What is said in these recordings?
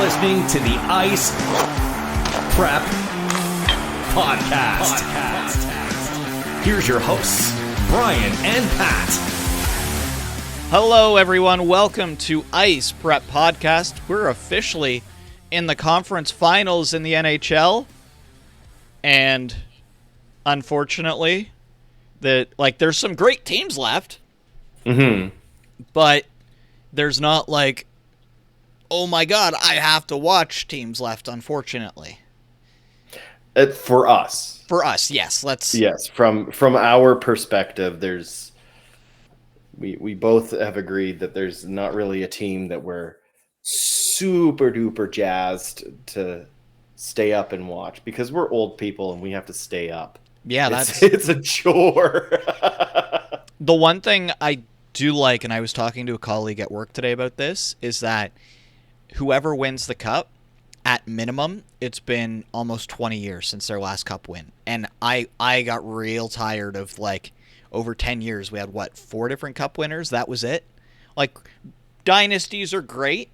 listening to the Ice Prep Podcast. Here's your hosts, Brian and Pat. Hello, everyone. Welcome to Ice Prep Podcast. We're officially in the conference finals in the NHL, and unfortunately, there's some great teams left. But there's not oh my god, I have to watch teams left, unfortunately. For us. For us, yes. Yes, from our perspective, we both have agreed that there's not really a team that we're super duper jazzed to stay up and watch, because we're old people and we have to stay up. Yeah, it's a chore. The one thing I do like, and I was talking to a colleague at work today about this, is that whoever wins the cup, at minimum, it's been almost 20 years since their last cup win. And I got real tired of, over 10 years, we had, 4 different cup winners? That was it? Dynasties are great,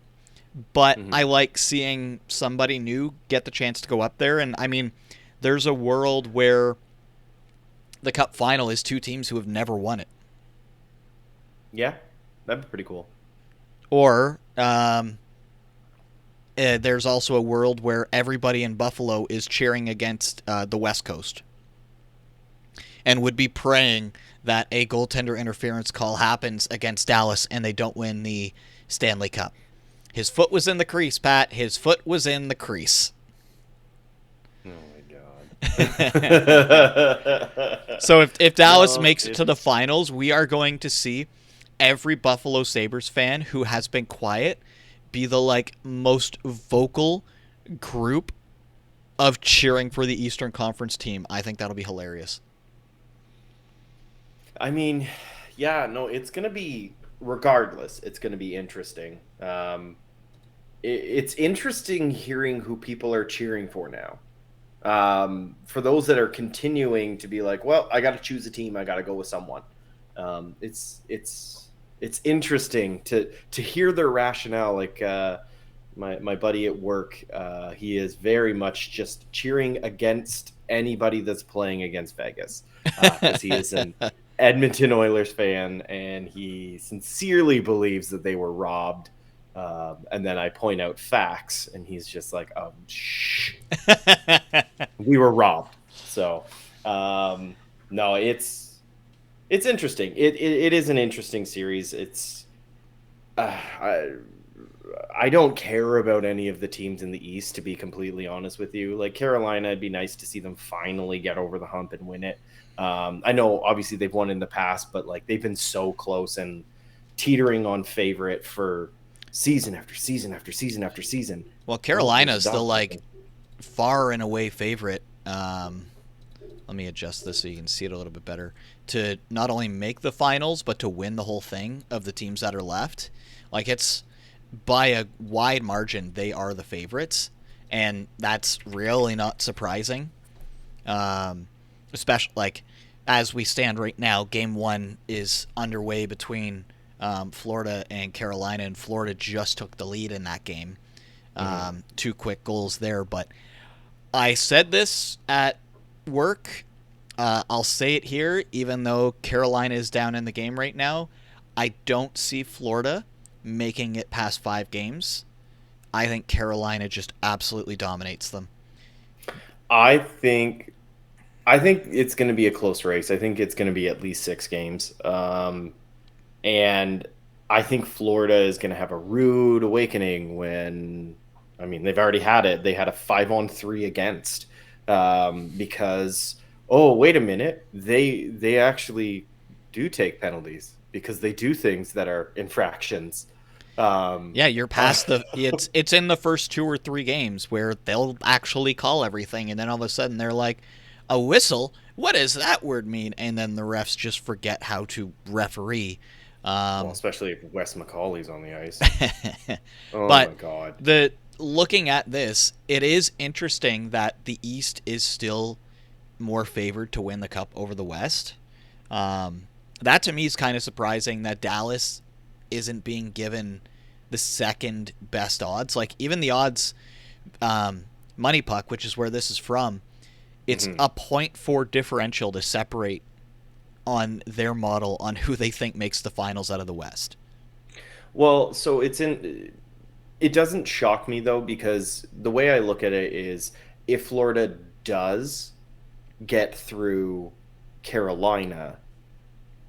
but I like seeing somebody new get the chance to go up there. And, there's a world where the cup final is 2 teams who have never won it. Yeah, that'd be pretty cool. Or there's also a world where everybody in Buffalo is cheering against the West Coast and would be praying that a goaltender interference call happens against Dallas and they don't win the Stanley Cup. His foot was in the crease, Pat. His foot was in the crease. Oh, my God. So if Dallas makes it to the finals, we are going to see every Buffalo Sabres fan who has been quiet be the most vocal group of cheering for the Eastern Conference team. I think that'll be hilarious. It's going to be, regardless, it's going to be interesting. It's interesting hearing who people are cheering for now. For those that are continuing to be well, I got to choose a team, I got to go with someone. It's interesting to hear their rationale. My buddy at work, he is very much just cheering against anybody that's playing against Vegas, because he is an Edmonton Oilers fan and he sincerely believes that they were robbed. And then I point out facts and he's just shh. We were robbed. So no, it's interesting. It is an interesting series. It's I don't care about any of the teams in the East, to be completely honest with you. Carolina, it'd be nice to see them finally get over the hump and win it. I know obviously they've won in the past, but they've been so close and teetering on favorite for season after season after season after season. Well, Carolina's the far and away favorite. Let me adjust this so you can see it a little bit better. To not only make the finals, but to win the whole thing of the teams that are left. It's by a wide margin, they are the favorites. And that's really not surprising. Especially, as we stand right now, Game 1 is underway between Florida and Carolina, and Florida just took the lead in that game. 2 quick goals there. But I said this at work. I'll say it here, even though Carolina is down in the game right now. I don't see Florida making it past 5 games. I think Carolina just absolutely dominates them. I think it's going to be a close race. I think it's going to be at least 6 games. And I think Florida is going to have a rude awakening when, they've already had it. They had a 5-on-3 against, because, oh, wait a minute. They actually do take penalties because they do things that are infractions. You're past it's in the first 2 or 3 games where they'll actually call everything, and then all of a sudden they're like, a whistle? What does that word mean? And then the refs just forget how to referee. Especially if Wes McCauley's on the ice. Oh, my God. Looking at this, it is interesting that the East is still more favored to win the Cup over the West. That to me is kind of surprising that Dallas isn't being given the second best odds. Like even the odds, Money Puck, which is where this is from, it's a 0.4 differential to separate on their model on who they think makes the finals out of the West. Well, so it doesn't shock me though, because the way I look at it is if Florida does get through Carolina,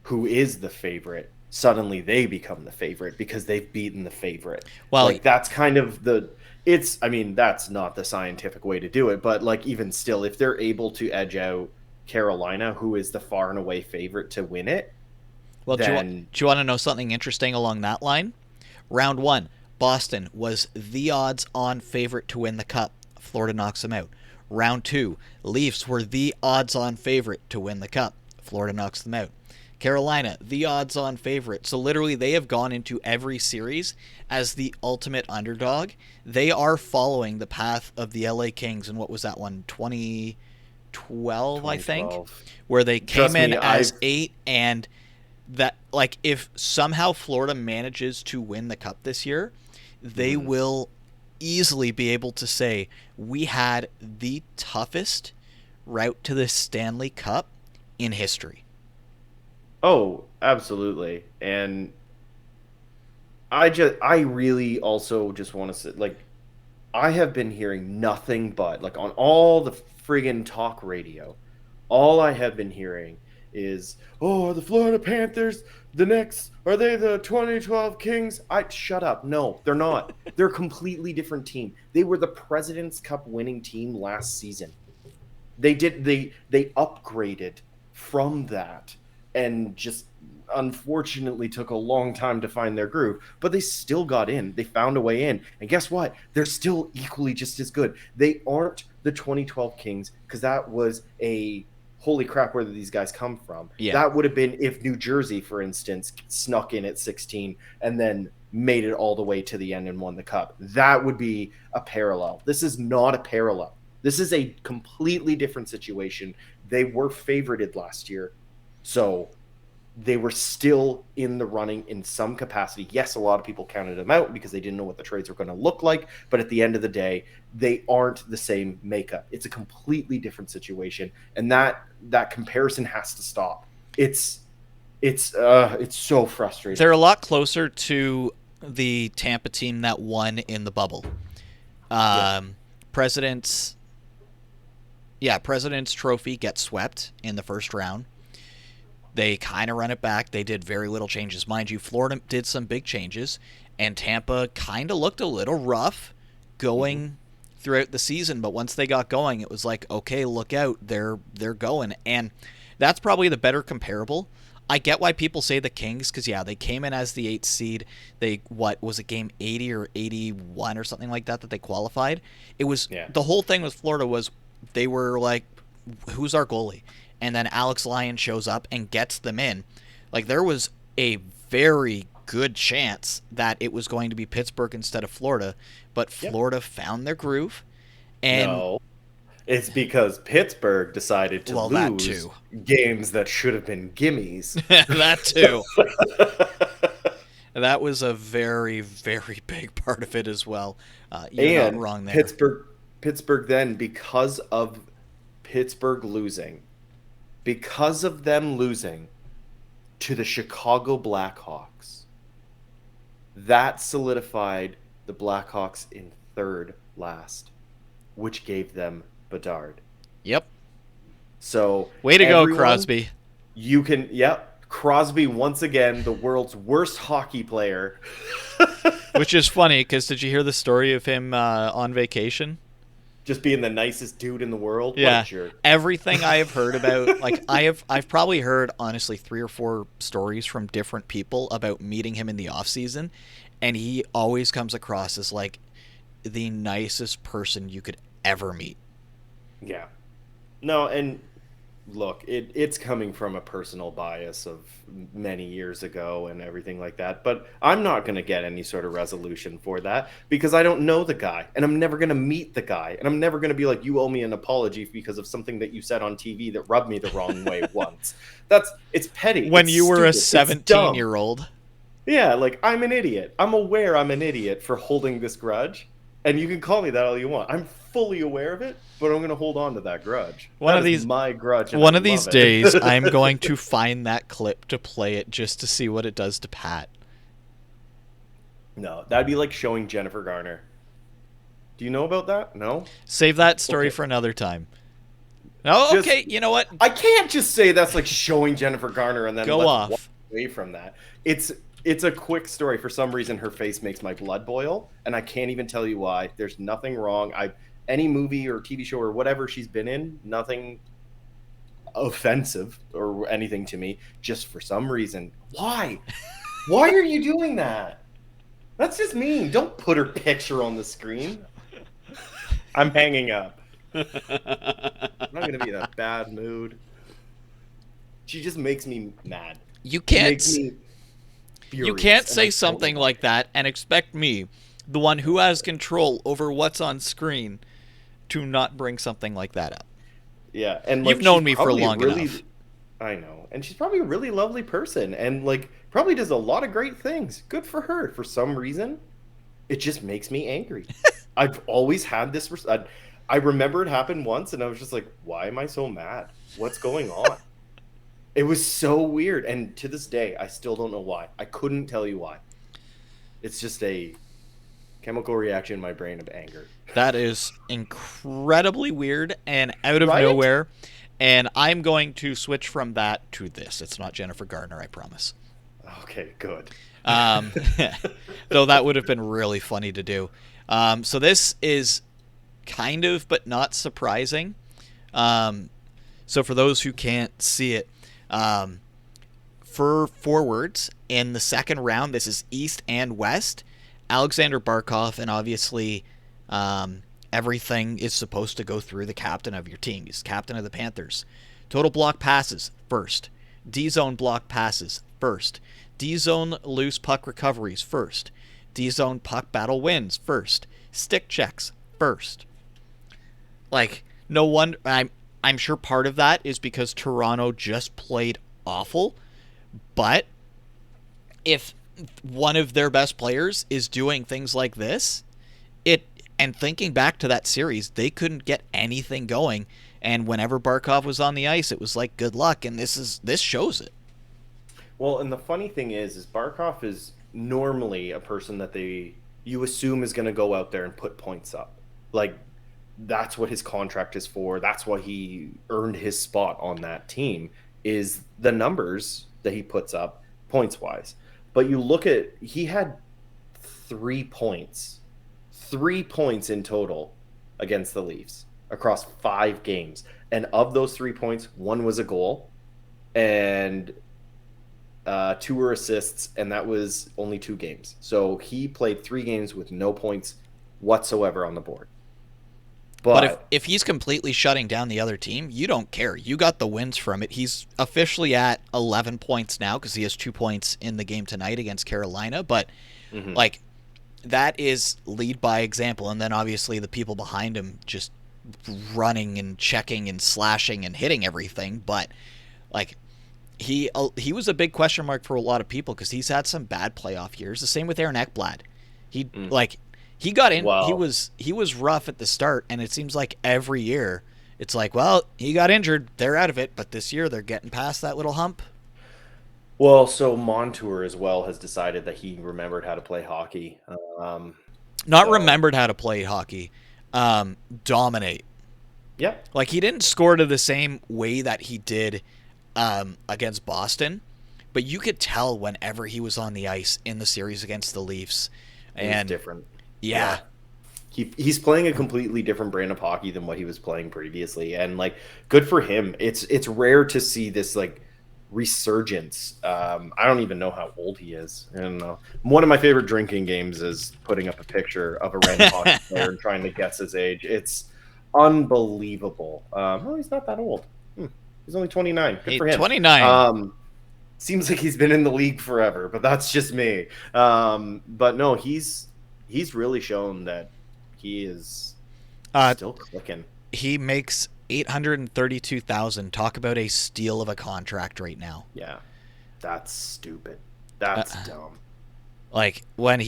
who is the favorite, suddenly they become the favorite because they've beaten the favorite. Well, like that's kind of I mean, that's not the scientific way to do it, but like even still, if they're able to edge out Carolina, who is the far and away favorite to win it, well, then... do you want to know something interesting along that line? Round 1, Boston was the odds-on favorite to win the Cup. Florida knocks them out. Round 2, Leafs were the odds-on favorite to win the Cup. Florida knocks them out. Carolina, the odds-on favorite. So literally they have gone into every series as the ultimate underdog. They are following the path of the LA Kings in what was that one, 2012, I think, where they came in as 8, and that, like, if somehow Florida manages to win the Cup this year, they will easily be able to say we had the toughest route to the Stanley Cup in history. Oh, absolutely. And I really also just want to say, like, I have been hearing nothing but, like, on all the friggin' talk radio, all I have been hearing is, oh, the Florida Panthers, are they the 2012 Kings? Shut up. No, they're not. They're a completely different team. They were the President's Cup winning team last season. They upgraded from that, and just unfortunately took a long time to find their groove, but they still got in. They found a way in. And guess what? They're still equally just as good. They aren't the 2012 Kings, because that was a holy crap, where did these guys come from? Yeah. That would have been if New Jersey, for instance, snuck in at 16 and then made it all the way to the end and won the Cup. That would be a parallel. This is not a parallel. This is a completely different situation. They were favorited last year, so they were still in the running in some capacity. Yes, a lot of people counted them out because they didn't know what the trades were going to look like, but at the end of the day, they aren't the same makeup. It's a completely different situation, and that comparison has to stop. It's so frustrating. They're a lot closer to the Tampa team that won in the bubble. President's Trophy gets swept in the first round. They kind of run it back. They did very little changes. Mind you, Florida did some big changes, and Tampa kind of looked a little rough going throughout the season. But once they got going, it was like, okay, look out. They're going. And that's probably the better comparable. I get why people say the Kings, because, yeah, they came in as the 8th seed. Was it game 80 or 81 or something like that they qualified? It was The whole thing with Florida was they were like, who's our goalie? And then Alex Lyon shows up and gets them in. Like, there was a very good chance that it was going to be Pittsburgh instead of Florida, but Florida found their groove. And no, it's because Pittsburgh decided to lose games that should have been gimmies. That too. That was a very, very big part of it as well. You're not wrong there. Pittsburgh then, because of Pittsburgh losing, because of them losing to the Chicago Blackhawks, that solidified the Blackhawks in third last, which gave them Bedard. Yep. So way to go, Crosby. You can, Crosby once again, the world's worst hockey player. Which is funny, because did you hear the story of him on vacation? Just being the nicest dude in the world? Yeah. What a jerk. Everything I have heard about, like, I've probably heard, honestly, 3 or 4 stories from different people about meeting him in the off season, and he always comes across as, like, the nicest person you could ever meet. Yeah. No, and look, it's coming from a personal bias of many years ago and everything like that, but I'm not going to get any sort of resolution for that because I don't know the guy, and I'm never going to meet the guy, and I'm never going to be like, you owe me an apology because of something that you said on TV that rubbed me the wrong way once. It's petty. When it's you were stupid. a 17-year-old. Yeah, like, I'm an idiot. I'm aware I'm an idiot for holding this grudge, and you can call me that all you want. I'm fully aware of it, but I'm going to hold on to that grudge. One That of is these my grudge, and I one of these love days it. I'm going to find that clip to play it just to see what it does to Pat. No, that'd be like showing Jennifer Garner. Do you know about that? No? Save that story Okay. for another time. Oh, Just okay, you know what? I can't just say that's like showing Jennifer Garner and then Go let's walk off. away from that. It's a quick story. For some reason, her face makes my blood boil, and I can't even tell you why. There's nothing wrong. Any movie or TV show or whatever she's been in, nothing offensive or anything to me. Just for some reason, why? Why are you doing that? That's just mean. Don't put her picture on the screen. I'm hanging up. I'm not gonna be in a bad mood. She just makes me mad. You She can't makes me furious. you can't and I say don't something know like that and expect me, the one who has control over what's on screen, to not bring something like that up. Yeah, and You've like known she's me for probably long enough. I know, and she's probably a really lovely person, and like probably does a lot of great things. Good for her. For some reason, it just makes me angry. I've always had this. I remember it happened once, and I was just like, "Why am I so mad? What's going on?" It was so weird, and to this day, I still don't know why. I couldn't tell you why. It's just a chemical reaction in my brain of anger. That is incredibly weird and out of Right? nowhere. And I'm going to switch from that to this. It's not Jennifer Garner, I promise. Okay, good. Um, though that would have been really funny to do. So this is kind of, but not surprising. So for those who can't see it, for forwards in the second round, this is East and West. Alexander Barkov, and obviously everything is supposed to go through the captain of your team. He's captain of the Panthers. Total block passes, first. D-zone block passes, first. D-zone loose puck recoveries, first. D-zone puck battle wins, first. Stick checks, first. Like, no wonder. I'm sure part of that is because Toronto just played awful, but if one of their best players is doing things like this, and thinking back to that series, they couldn't get anything going, and whenever Barkov was on the ice, it was like good luck, and this shows it. Well, and the funny thing is Barkov is normally a person that you assume is going to go out there and put points up. Like that's what his contract is for. That's why he earned his spot on that team is the numbers that he puts up points wise. But you look at he had 3 points. 3 points in total against the Leafs across 5 games. And of those 3 points, one was a goal and 2 were assists, and that was only 2 games. So he played 3 games with no points whatsoever on the board. But if he's completely shutting down the other team, you don't care. You got the wins from it. He's officially at 11 points now because he has 2 points in the game tonight against Carolina. But, like, that is lead by example. And then, obviously, the people behind him just running and checking and slashing and hitting everything. But, like, he was a big question mark for a lot of people because he's had some bad playoff years. The same with Aaron Ekblad. He got in. Wow. He was rough at the start, and it seems like every year it's like, well, he got injured, they're out of it, but this year they're getting past that little hump. Well, so Montour as well has decided that he remembered how to play hockey. Not remembered how to play hockey, dominate. Yeah. Like he didn't score to the same way that he did against Boston, but you could tell whenever he was on the ice in the series against the Leafs, and different. Yeah. He's playing a completely different brand of hockey than what he was playing previously, and like good for him. It's rare to see this like resurgence. I don't even know how old he is. I don't know. One of my favorite drinking games is putting up a picture of a random hockey player and trying to guess his age. It's unbelievable. Well, he's not that old. He's only 29. Good for him. 29. Seems like he's been in the league forever, but that's just me. But no, he's really shown that he is still clicking. He makes $832,000. Talk about a steal of a contract right now. Yeah, that's stupid. That's dumb. Like when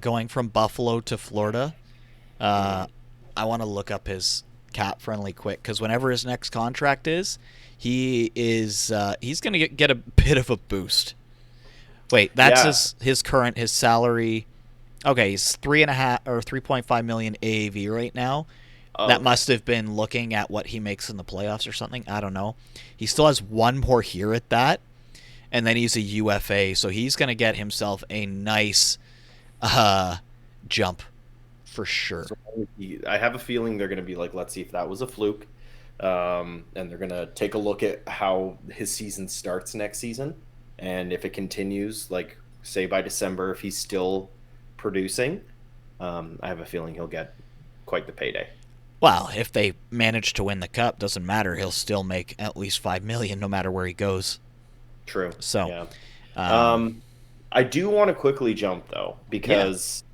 going from Buffalo to Florida. I want to look up his cap friendly quick because whenever his next contract is, he's going to get a bit of a boost. Wait, that's Yeah. his salary. Okay, he's 3.5 million AAV right now. That Okay. must have been looking at what he makes in the playoffs or something. I don't know. He still has one more year at that, and then he's a UFA, so he's going to get himself a nice jump for sure. So I have a feeling they're going to be like, let's see if that was a fluke. And they're going to take a look at how his season starts next season. And if it continues, like, say by December, if he's still producing, I have a feeling he'll get quite the payday. Well, if they manage to win the cup, doesn't matter. He'll still make at least 5 million no matter where he goes. True. So, Yeah. um, I do want to quickly jump, though, because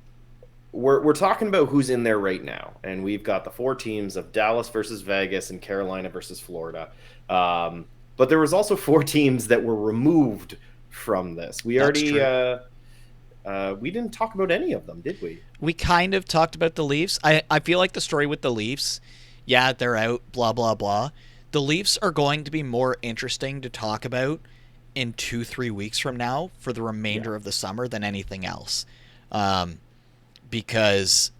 we're talking about who's in there right now, and we've got the 4 teams of Dallas versus Vegas and Carolina versus Florida. But there was also 4 teams that were removed from this. We That's already true. we didn't talk about any of them, did we? we kind of talked about the Leafs. I feel like the story with the Leafs, yeah, they're out, blah, blah, blah. The Leafs are going to be more interesting to talk about in 2-3 weeks from now for the remainder of the summer than anything else. Because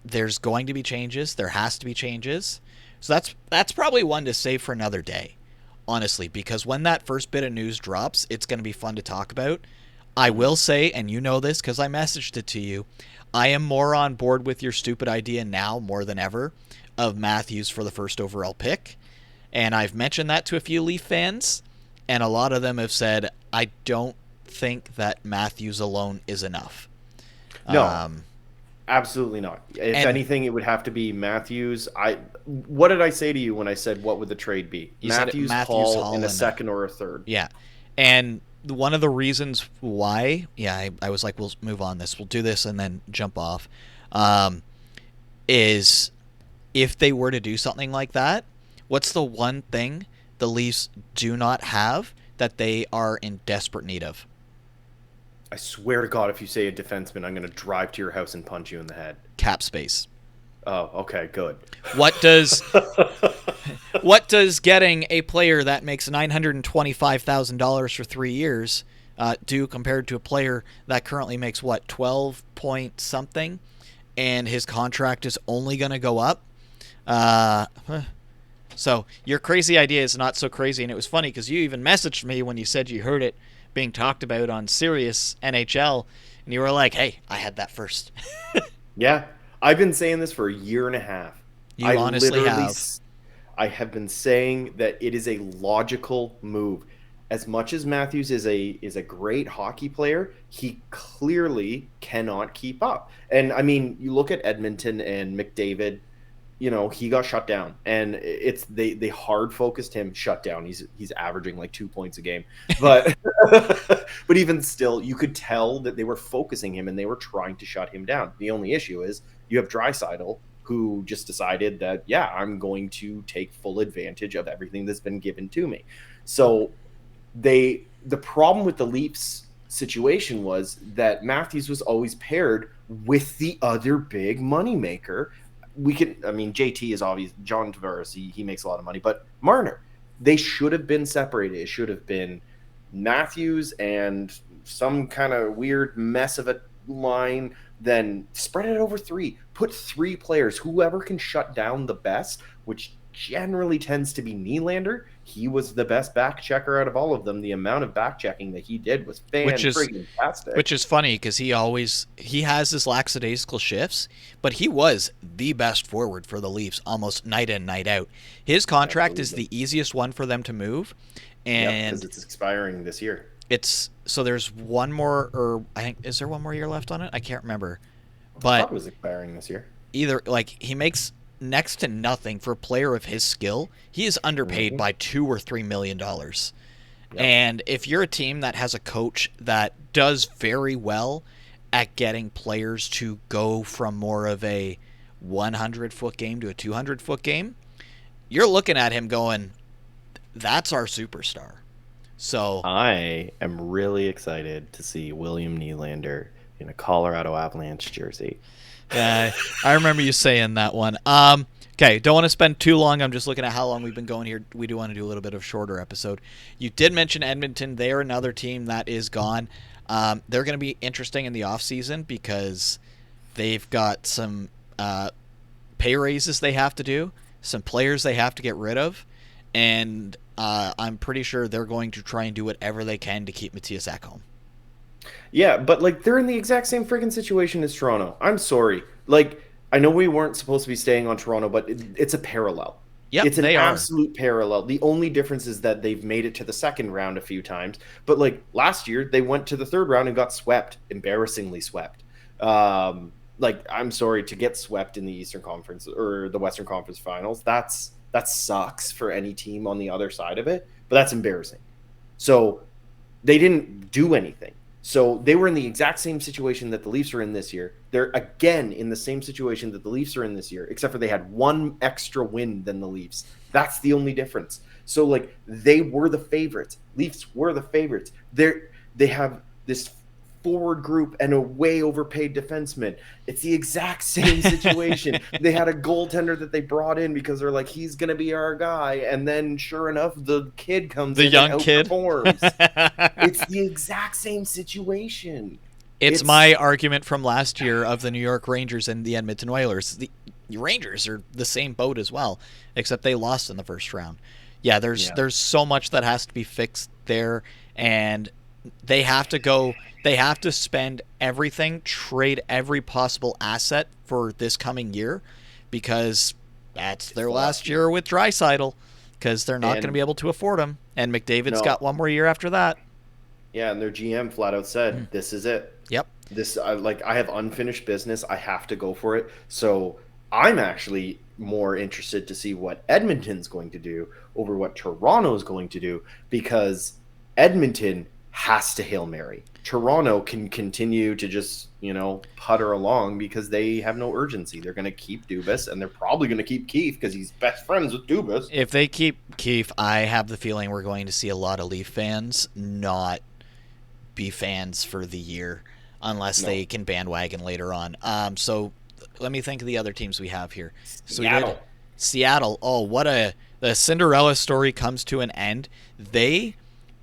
there's going to be changes. There has to be changes. So that's probably one to save for another day, honestly, because when that first bit of news drops, it's going to be fun to talk about. I will say, and you know this because I messaged it to you, I am more on board with your stupid idea now more than ever of Matthews for the first overall pick. And I've mentioned that to a few Leaf fans, and a lot of them have said, I don't think that Matthews alone is enough. No, absolutely not. If and anything, it would have to be Matthews. What did I say to you when I said what would the trade be? You said Matthews, Matthews, Hall Hall, in a and second or a third. yeah. And one of the reasons why, I was like, we'll move on this. We'll do this and then jump off. Is if they were to do something like that, what's the one thing the Leafs do not have that they are in desperate need of? I swear to God, if you say a defenseman, I'm going to drive to your house and punch you in the head. Cap space. Oh, okay, good. What does getting a player that makes $925,000 for 3 years do compared to a player that currently makes 12 point something, and his contract is only going to go up? So your crazy idea is not so crazy, and it was funny because you even messaged me when you said you heard it being talked about on Sirius NHL, and you were like, "Hey, I had that first." Yeah, I've been saying this for a year and a half. You I honestly literally, have. I have been saying that it is a logical move. As much as Matthews is a great hockey player, he clearly cannot keep up. And I mean, you look at Edmonton and McDavid. He got shut down, and they hard focused him shut down. He's averaging like 2 points a game, but but even still, you could tell that they were focusing him and they were trying to shut him down. The only issue is you have Draisaitl, who just decided that, yeah, I'm going to take full advantage of everything that's been given to me. So the problem with the Leafs situation was that Matthews was always paired with the other big moneymaker. JT is obvious. John Tavares, he makes a lot of money, but Marner, they should have been separated. It should have been Matthews and some kind of weird mess of a line, then spread it over 3. Put 3 players, whoever can shut down the best, which generally tends to be Nylander. He was the best back checker out of all of them. The amount of back checking that he did was fantastic. Which is funny because he has his lackadaisical shifts, but he was the best forward for the Leafs almost night in, night out. His contract is the easiest one for them to move, and because it's expiring this year. There's one more, or I think, is there one more year left on it? I can't remember, I but thought it was expiring this year. either he makes next to nothing for a player of his skill. He is underpaid by $2 or $3 million. Yep. And if you're a team that has a coach that does very well at getting players to go from more of a 100-foot game to a 200-foot game, you're looking at him going, that's our superstar. So I am really excited to see William Nylander in a Colorado Avalanche jersey. yeah, I remember you saying that one. Okay, don't want to spend too long. I'm just looking at how long we've been going here. We do want to do a little bit of shorter episode. You did mention Edmonton. They're another team that is gone. They're going to be interesting in the offseason because they've got some pay raises they have to do, some players they have to get rid of, and I'm pretty sure they're going to try and do whatever they can to keep Matthias Ekholm. Yeah, but like they're in the exact same freaking situation as Toronto. I'm sorry. Like I know we weren't supposed to be staying on Toronto, but it's a parallel. Yep, It's an they are. absolute parallel. The only difference is that they've made it to the second round a few times. But like last year, they went to the third round and got swept, embarrassingly swept. Like I'm sorry to get swept in the Eastern Conference or the Western Conference Finals. That sucks for any team on the other side of it, but that's embarrassing. So they didn't do anything. So they were in the exact same situation that the Leafs are in this year. They're again in the same situation that the Leafs are in this year, except for they had one extra win than the Leafs. That's the only difference. So like they were the favorites. Leafs were the favorites. They have this forward group and a way overpaid defenseman. It's the exact same situation. They had a goaltender that they brought in because they're like, he's going to be our guy. And then sure enough, the kid comes The in young and kid. outperforms. It's the exact same situation. It's my argument from last year of the New York Rangers and the Edmonton Oilers. The Rangers are the same boat as well, except they lost in the first round. Yeah, there's so much that has to be fixed there, and they have to go. They have to spend everything, trade every possible asset for this coming year, because that's their last year with Draisaitl, because they're not going to be able to afford him. And McDavid's got one more year after that. Yeah, and their GM flat out said, "This is it. Yep. I have unfinished business. I have to go for it." So I'm actually more interested to see what Edmonton's going to do over what Toronto's going to do, because Edmonton has to Hail Mary. Toronto can continue to just, putter along because they have no urgency. They're going to keep Dubas, and they're probably going to keep Keefe because he's best friends with Dubas. If they keep Keefe, I have the feeling we're going to see a lot of Leaf fans not be fans for the year unless they can bandwagon later on. So let me think of the other teams we have here. Seattle. Seattle. Oh, the Cinderella story comes to an end.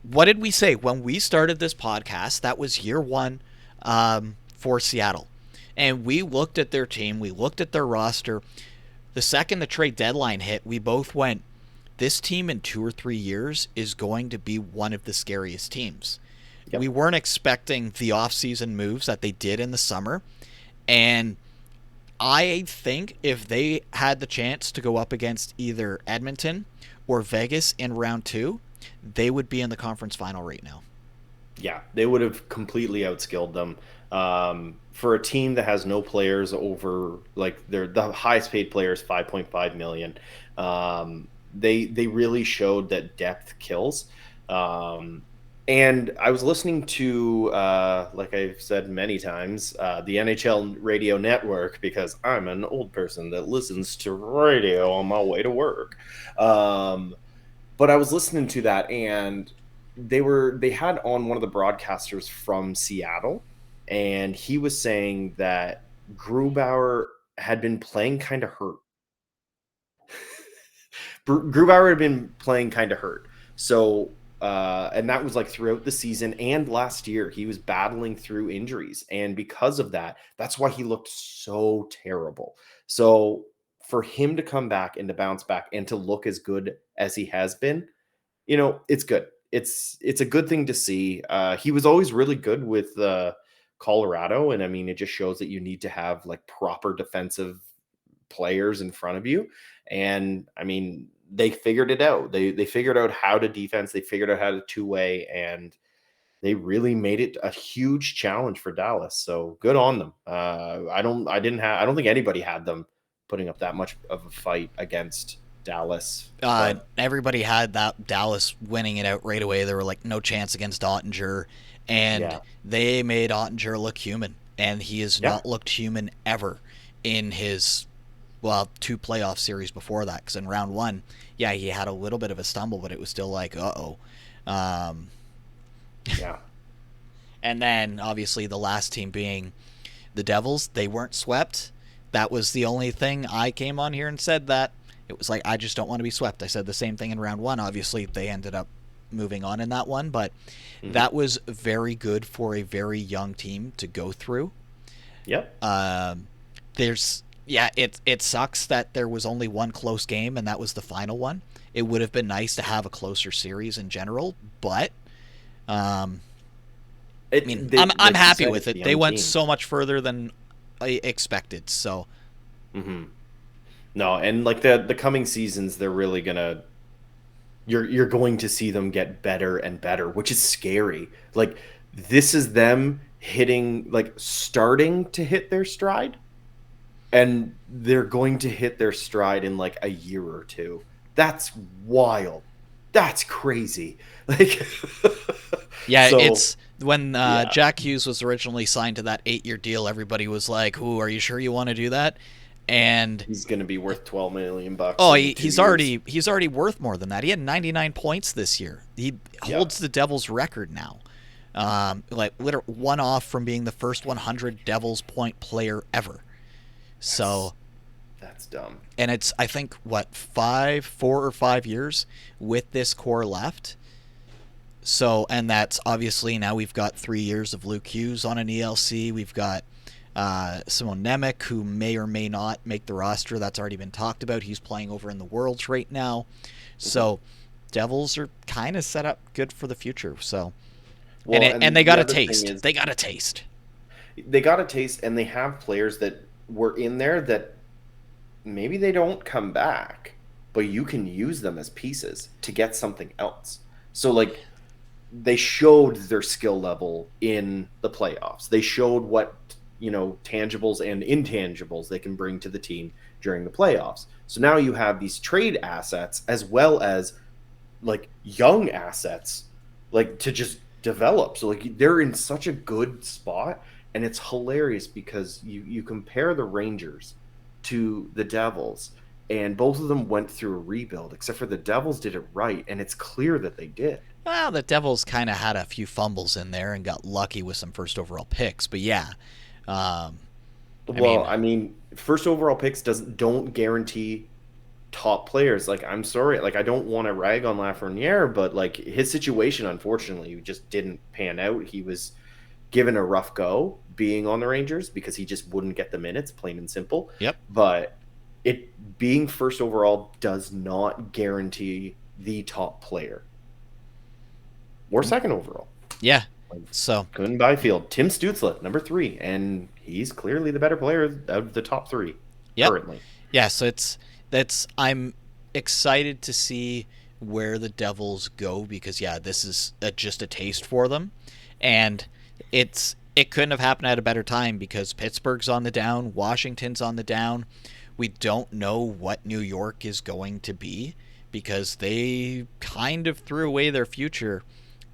What did we say when we started this podcast? That was year one for Seattle. And we looked at their team. We looked at their roster. The second the trade deadline hit, we both went, this team in 2 or 3 years is going to be one of the scariest teams. Yep. We weren't expecting the offseason moves that they did in the summer. And I think if they had the chance to go up against either Edmonton or Vegas in round 2, they would be in the conference final right now. Yeah, they would have completely outskilled them. For a team that has no players over, the highest paid player is $5.5 million. They really showed that depth kills. And I was listening to, like I've said many times, the NHL radio network, because I'm an old person that listens to radio on my way to work. But I was listening to that, and they had on one of the broadcasters from Seattle, and he was saying that Grubauer had been playing kind of hurt. Grubauer had been playing kind of hurt. So, and that was like throughout the season and last year, he was battling through injuries. And because of that, that's why he looked so terrible. So for him to come back and to bounce back and to look as good as he has been, it's good. It's a good thing to see. He was always really good with Colorado. And I mean, it just shows that you need to have like proper defensive players in front of you. And I mean, they figured it out. They figured out how to defense. They figured out how to two-way, and they really made it a huge challenge for Dallas. So good on them. I don't think anybody had them putting up that much of a fight against Dallas. Everybody had that Dallas winning it out right away. There were like no chance against Ottinger, and they made Ottinger look human, and he has not looked human ever in his 2 playoff series before that. Because in round 1, he had a little bit of a stumble, but it was still like, Yeah. And then obviously the last team being the Devils. They weren't swept. That was the only thing I came on here and said that. It was like, I just don't want to be swept. I said the same thing in round one. Obviously, they ended up moving on in that one, but that was very good for a very young team to go through. Yep. It sucks that there was only one close game, and that was the final one. It would have been nice to have a closer series in general, but I'm happy with it. They went so much further than I expected. So, no, and like the coming seasons, they're really gonna. You're going to see them get better and better, which is scary. Like, this is them starting to hit their stride, and they're going to hit their stride in like a year or two. That's wild. That's crazy. Like, yeah, it's when Jack Hughes was originally signed to that 8-year deal. Everybody was like, "Ooh, are you sure you want to do that?" And he's going to be worth $12 million. Oh, he's already worth more than that. He had 99 points this year. He holds the Devils record now. One off from being the first 100 Devils point player ever. So that's dumb. And it's, I think, 4 or 5 years with this core left. So, and that's obviously now we've got 3 years of Luke Hughes on an ELC. We've got Simon Nemec, who may or may not make the roster. That's already been talked about. He's playing over in the Worlds right now. So Devils are kind of set up good for the future. So, and they got a taste. They got a taste. They got a taste, and they have players that were in there that maybe they don't come back, but you can use them as pieces to get something else. So, like, they showed their skill level in the playoffs. They showed what, tangibles and intangibles they can bring to the team during the playoffs. So now you have these trade assets as well as like young assets, like to just develop. So like they're in such a good spot, and it's hilarious because you compare the Rangers to the Devils, and both of them went through a rebuild, except for the Devils did it right, and it's clear that they did. Well, the Devils kind of had a few fumbles in there and got lucky with some first overall picks, but yeah. I mean, first overall picks don't guarantee top players. Like, I'm sorry, like I don't want to rag on Lafreniere, but like his situation, unfortunately, just didn't pan out. He was given a rough go being on the Rangers because he just wouldn't get the minutes, plain and simple. Yep. But it being first overall does not guarantee the top player or second overall. Yeah. So Quinn Byfield, Tim Stützle, number 3, and he's clearly the better player of the top 3 currently. Yeah, so I'm excited to see where the Devils go because this is just a taste for them, and it couldn't have happened at a better time because Pittsburgh's on the down, Washington's on the down. We don't know what New York is going to be because they kind of threw away their future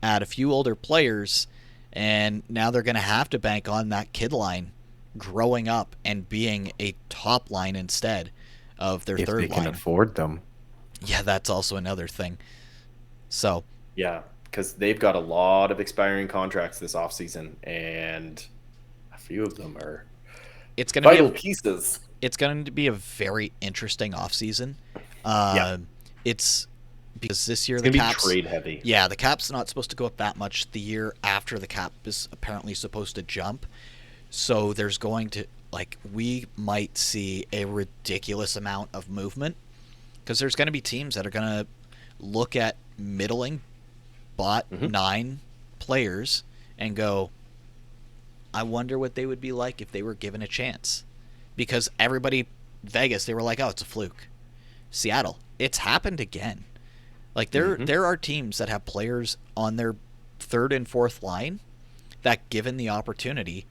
at a few older players, and now they're going to have to bank on that kid line growing up and being a top line instead of their third line. If they can afford them. Yeah, that's also another thing. So yeah, because they've got a lot of expiring contracts this offseason, and a few of them are vital pieces. It's going to be a very interesting offseason. It's because this year the Caps, be trade heavy. Yeah, the Cap's not supposed to go up that much. The year after the Cap is apparently supposed to jump. So there's going to, we might see a ridiculous amount of movement because there's going to be teams that are going to look at middling bot 9 players and go, I wonder what they would be like if they were given a chance. Because Vegas, they were like, oh, it's a fluke. Seattle, it's happened again. Like there are teams that have players on their third and fourth line that, given the opportunity,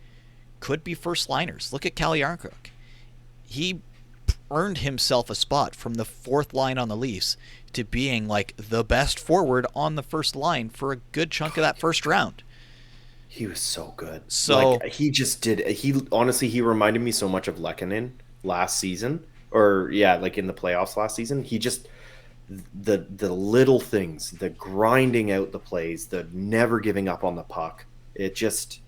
could be first liners. Look at Calle Yarncrook. He earned himself a spot from the fourth line on the Leafs to being like the best forward on the first line for a good chunk of that first round. He was so good. So he just did. He reminded me so much of Lehkonen last season, or in the playoffs last season. the little things, the grinding out the plays, the never giving up on the puck. It just,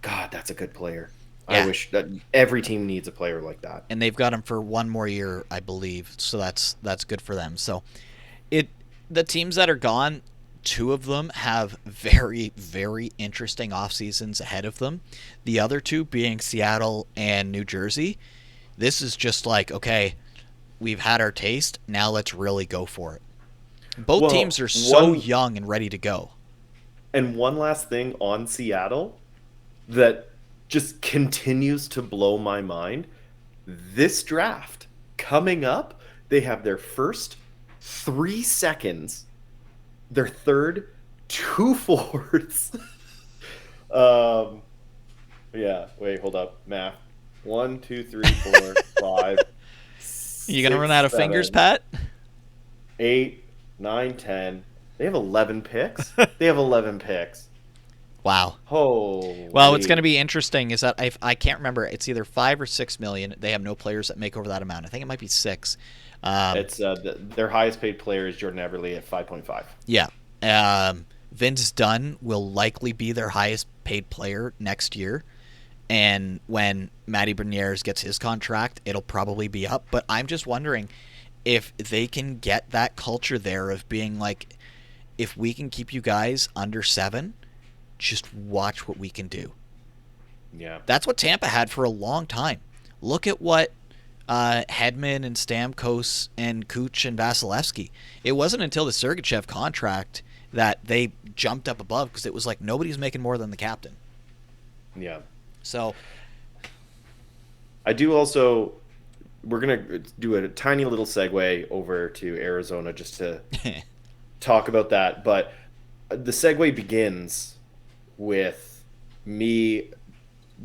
God, that's a good player. I Yeah. wish that every team needs a player like that. And they've got him for one more year, I believe. So that's good for them. So it the teams that are gone, two of them have very, very interesting off seasons ahead of them. The other two being Seattle and New Jersey. This is just like, okay, we've had our taste. Now let's really go for it. Both Well, teams are so one young and ready to go. and one last thing on Seattle that just continues to blow my mind. This draft coming up, they have their first 3 seconds, their third, two fourths. um, yeah. Wait, hold up. Math. 1, 2, 3, 4, 5. You gonna run out of 7, fingers, Pat? 8, 9, 10. They have 11 picks. They have 11 picks. Wow. Holy. Well, what's going to be interesting is that I can't remember. It's either 5 or 6 million. They have no players that make over that amount. I think it might be 6. It's their highest paid player is Jordan Everly at 5.5. Yeah. Vince Dunn will likely be their highest paid player next year. And when Matty Beniers gets his contract, it'll probably be up. But I'm just wondering if they can get that culture there of being like, if we can keep you guys under 7, just watch what we can do. Yeah. That's what Tampa had for a long time. Look at what Hedman and Stamkos and Kuch and Vasilevsky. It wasn't until the Sergachev contract that they jumped up above, because it was like nobody's making more than the captain. Yeah. So I do also, we're going to do a tiny little segue over to Arizona just to talk about that. But the segue begins with me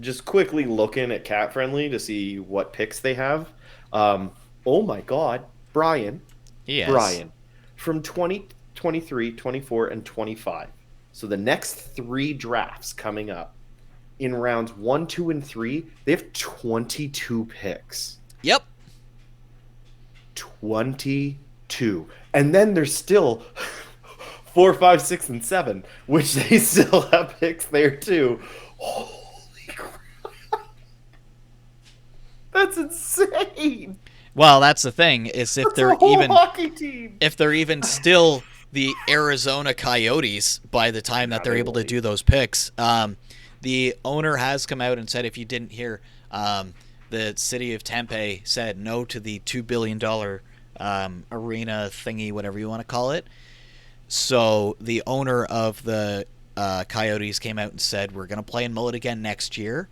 just quickly looking at Cat Friendly to see what picks they have. Oh my God, Brian. yes. Brian, from 20, 23, 24, and 25. So the next 3 drafts coming up in rounds 1, 2, and 3, they have 22 picks. Yep. 22. And then there's still 4, 5, 6, and 7, which they still have picks there too. Holy crap. That's insane. Well, that's the thing, is if That's they're a whole even hockey team. if they're even still the Arizona Coyotes by the time that they're able to Absolutely. do those picks. The owner has come out and said, if you didn't hear, the city of Tempe said no to the $2 billion arena thingy, whatever you want to call it. So the owner of the Coyotes came out and said, we're going to play in Mullet again next year.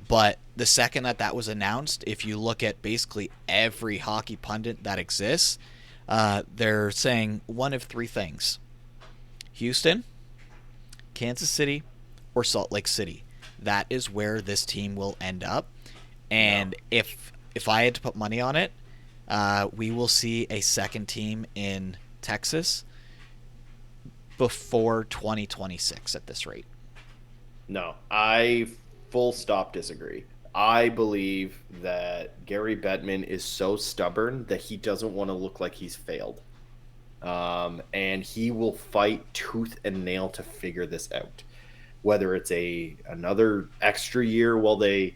But the second that was announced, if you look at basically every hockey pundit that exists, they're saying one of 3 things: Houston, Kansas City, or Salt Lake City. That is where this team will end up. And if I had to put money on it, we will see a second team in Texas before 2026 at this rate. No, I full stop disagree. I believe that Gary Bettman is so stubborn that he doesn't want to look like he's failed. And he will fight tooth and nail to figure this out. Whether it's another extra year while they,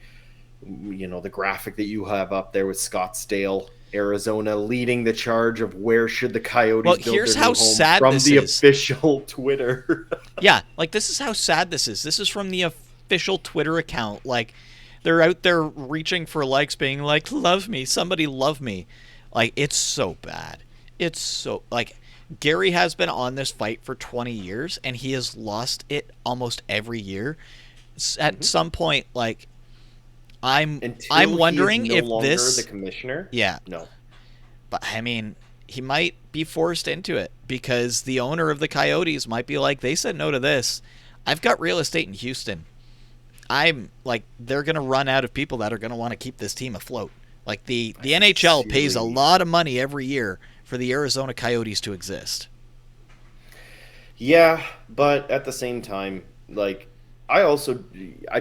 the graphic that you have up there with Scottsdale, Arizona, leading the charge of where should the Coyotes build here's their how new home sad from this the is. official Twitter. Yeah, like this is how sad this is. This is from the official Twitter account. Like they're out there reaching for likes, being like, love me, somebody love me. Like, it's so bad. It's so, like, Gary has been on this fight for 20 years, and he has lost it almost every year. At some point, like, I'm wondering he is no if longer this, the commissioner. yeah, No. but I mean, he might be forced into it because the owner of the Coyotes might be like, they said no to this. I've got real estate in Houston. I'm like, they're going to run out of people that are going to want to keep this team afloat. Like the NHL pays a lot of money every year for the Arizona Coyotes to exist. Yeah, but at the same time, like, I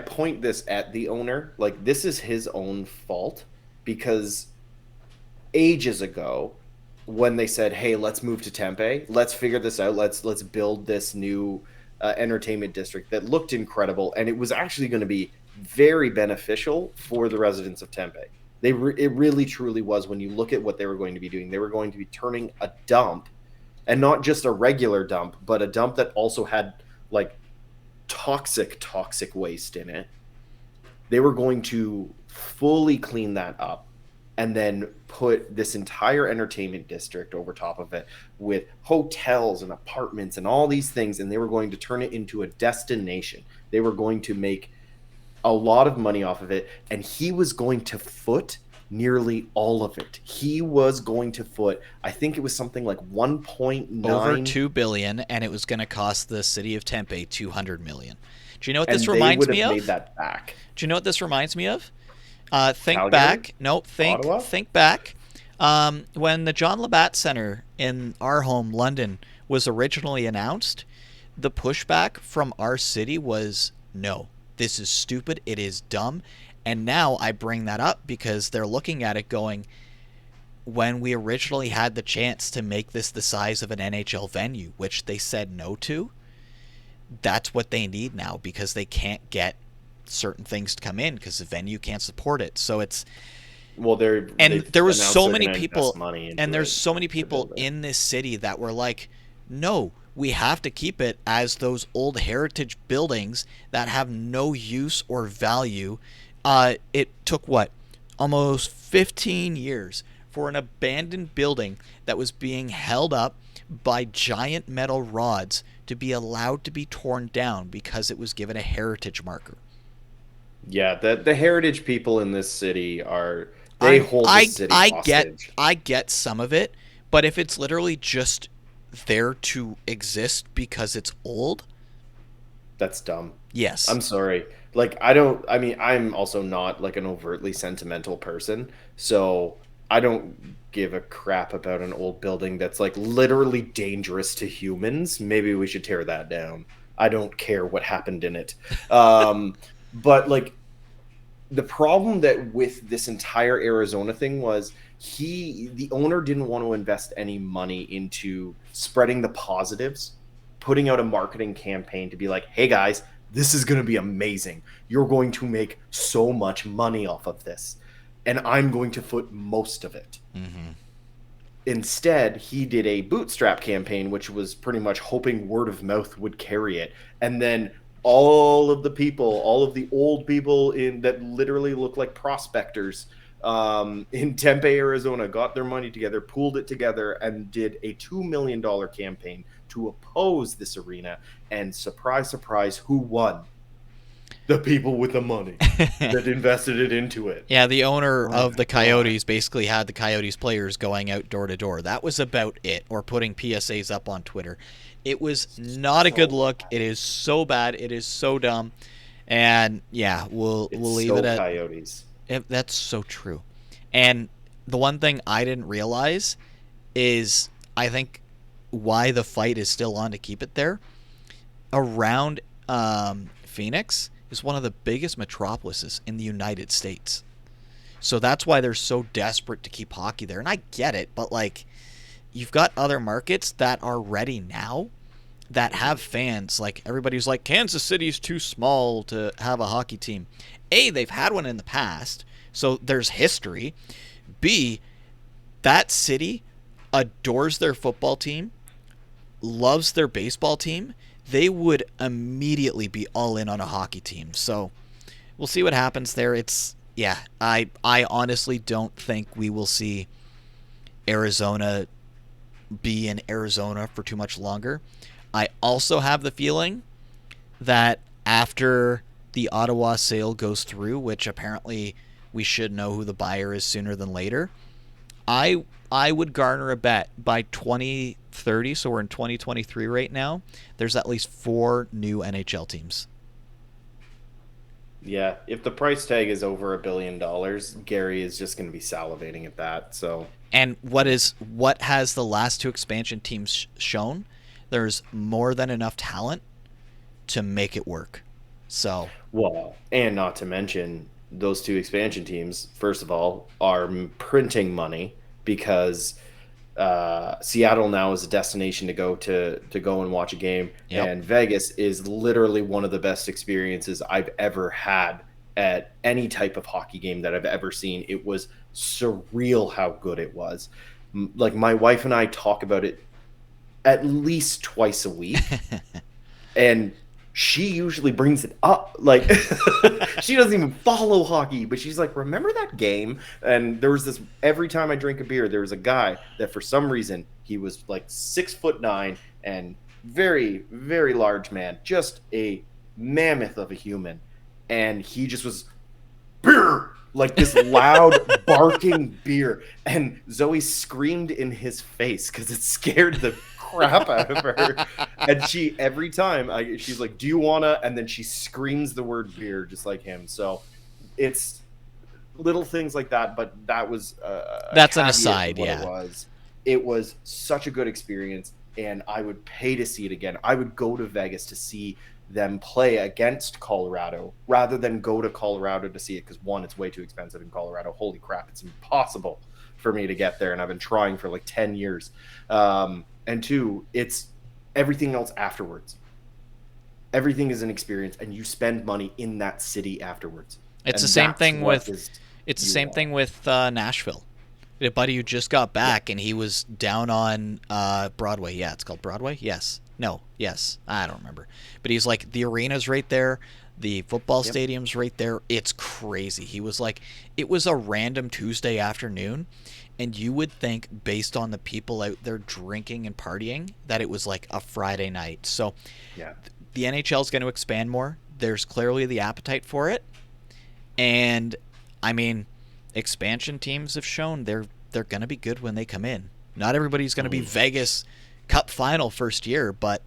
point this at the owner. Like, this is his own fault because ages ago, when they said, "Hey, let's move to Tempe. Let's figure this out. Let's build this new entertainment district that looked incredible, and it was actually going to be very beneficial for the residents of Tempe." It really truly was. When you look at what they were going to be doing, they were going to be turning a dump, and not just a regular dump, but a dump that also had like toxic waste in it. They were going to fully clean that up and then put this entire entertainment district over top of it with hotels and apartments and all these things, and they were going to turn it into a destination. They were going to make a lot of money off of it, and he was going to foot nearly all of it. He was going to foot, I think it was something like 1.9 over 2 billion, and it was going to cost the city of Tempe 200 million. Do you know what and this they reminds would me have of? made that back. Do you know what this reminds me of? Think Calgary? back. Nope. Ottawa? Think back. When the John Labatt Center in our home, London, was originally announced, the pushback from our city was, no, this is stupid. It is dumb. And now I bring that up because they're looking at it going, when we originally had the chance to make this the size of an NHL venue, which they said no to, that's what they need now because they can't get certain things to come in because the venue can't support it. So it's Well, there was so many people people in this city that were like, no, we have to keep it as those old heritage buildings that have no use or value. It took what, almost 15 years for an abandoned building that was being held up by giant metal rods to be allowed to be torn down because it was given a heritage marker. Yeah, the heritage people in this city hold the city hostage. I get some of it, but if it's literally just there to exist because it's old, that's dumb. Yes. I'm sorry. Like, I'm also not like an overtly sentimental person, so I don't give a crap about an old building that's like literally dangerous to humans. Maybe we should tear that down. I don't care what happened in it. But like, the problem that with this entire Arizona thing was the owner didn't want to invest any money into spreading the positives, putting out a marketing campaign to be like, hey guys, this is going to be amazing. You're going to make so much money off of this, and I'm going to foot most of it. Mm-hmm. Instead, he did a bootstrap campaign, which was pretty much hoping word of mouth would carry it. And then all of the old people that literally look like prospectors in Tempe, Arizona, got their money together, pooled it together, and did a $2 million campaign to oppose this arena. And surprise, surprise, who won? The people with the money that invested it into it. Yeah, the owner of the Coyotes basically had the Coyotes players going out door to door. That was about it, or putting PSAs up on Twitter. It was not a good look. It is so bad. It is so dumb. And yeah, we'll leave it at Coyotes. That's so true. And the one thing I didn't realize is, I think, why the fight is still on to keep it there. Around Phoenix is one of the biggest metropolises in the United States. So that's why they're so desperate to keep hockey there. And I get it, but like, you've got other markets that are ready now that have fans. Like, everybody's like, Kansas City's too small to have a hockey team. A, they've had one in the past, so there's history. B, that city adores their football team, loves their baseball team. They would immediately be all in on a hockey team. So we'll see what happens there. I honestly don't think we will see Arizona be in Arizona for too much longer. I also have the feeling that after the Ottawa sale goes through, which apparently we should know who the buyer is sooner than later, I would garner a bet by 2030, so we're in 2023 right now, there's at least 4 new NHL teams. Yeah, if the price tag is over $1 billion, Gary is just going to be salivating at that. So, and what has the last 2 expansion teams shown? There's more than enough talent to make it work. So, well, and not to mention, those 2 expansion teams, first of all, are printing money because Seattle now is a destination to go and watch a game, Yep. and Vegas is literally one of the best experiences I've ever had at any type of hockey game that I've ever seen. It was surreal how good it was. Like, my wife and I talk about it at least twice a week, and she usually brings it up. Like, she doesn't even follow hockey, but she's like, remember that game? And there was this, every time I drink a beer, there was a guy that for some reason, he was like 6'9" and very, very large man, just a mammoth of a human. And he just was, beer, like this loud barking beer. And Zoe screamed in his face because it scared the crap out of her. And she, every time she's like, do you wanna? And then she screams the word beer just like him. So it's little things like that, but that was that's an aside. Yeah, it was such a good experience, and I would pay to see it again. I would go to Vegas to see them play against Colorado rather than go to Colorado to see it, because one, it's way too expensive in Colorado. Holy crap, it's impossible for me to get there, and I've been trying for like 10 years. And two, it's everything else afterwards. Everything is an experience, and you spend money in that city afterwards. It's the same thing with Nashville. A buddy who just got back, and he was down on Broadway. Yeah, it's called Broadway. Yes. No. Yes. I don't remember. But he's like, the arena's right there. The football stadium's right there. It's crazy. He was like, it was a random Tuesday afternoon, and you would think, based on the people out there drinking and partying, that it was like a Friday night. So the NHL is going to expand more. There's clearly the appetite for it. And, I mean, expansion teams have shown they're going to be good when they come in. Not everybody's going to be Vegas Cup final first year, but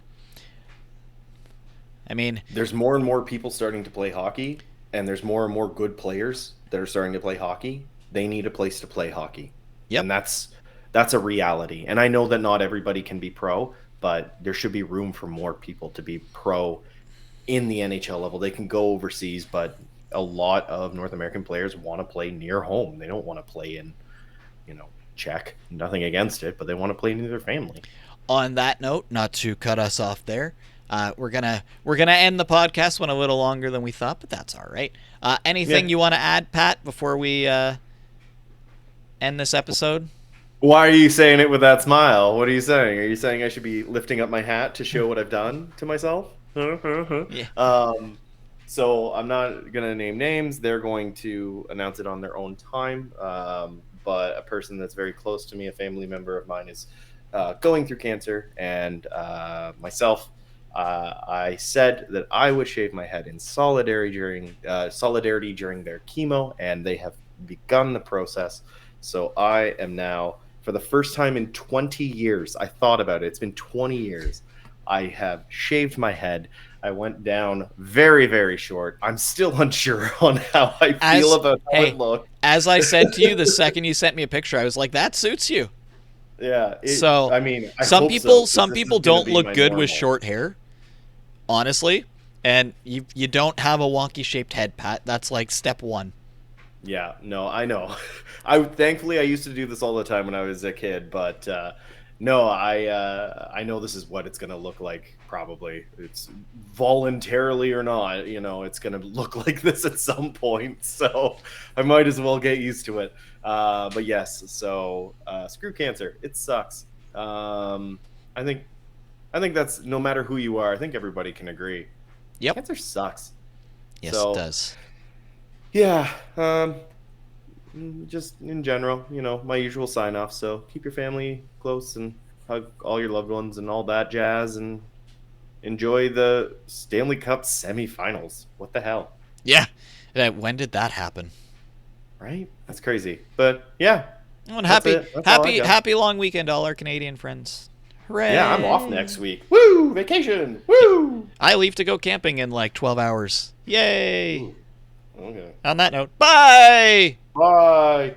I mean, there's more and more people starting to play hockey, and there's more and more good players that are starting to play hockey. They need a place to play hockey. Yep. And that's a reality. And I know that not everybody can be pro, but there should be room for more people to be pro in the NHL level. They can go overseas, but a lot of North American players want to play near home. They don't want to play in, Czech. Nothing against it, but they want to play near their family. On that note, not to cut us off there, we're gonna end the podcast one a little longer than we thought, but that's all right. Anything you want to add, Pat, before we end this episode? Why are you saying it with that smile? What are you saying? Are you saying I should be lifting up my hat to show what I've done to myself? Yeah. So I'm not gonna name names. They're going to announce it on their own time. But a person that's very close to me, a family member of mine, is going through cancer, and myself, I said that I would shave my head in solidarity during their chemo, and they have begun the process. So I am now, for the first time in 20 years, I thought about it. It's been 20 years. I have shaved my head. I went down very, very short. I'm still unsure on how I feel about how it looks. As I said to you the second you sent me a picture, I was like, that suits you. Yeah. So, I mean, some people don't look good with short hair, honestly. And you don't have a wonky shaped head, Pat. That's like step one. Yeah, no, I know. Thankfully I used to do this all the time when I was a kid, but no, I know this is what it's gonna look like. Probably, it's voluntarily or not, it's gonna look like this at some point. So I might as well get used to it. But yes, so screw cancer. It sucks. I think that's, no matter who you are, I think everybody can agree. Yep. Cancer sucks. Yes, it does. Yeah. Just in general, my usual sign off. So keep your family close and hug all your loved ones and all that jazz, and enjoy the Stanley Cup semifinals. What the hell? Yeah. When did that happen? Right? That's crazy. But yeah. And happy long weekend, all our Canadian friends. Hooray. Yeah, I'm off next week. Woo! Vacation! Woo! I leave to go camping in like 12 hours. Yay! Ooh. Okay. On that note, bye! Bye!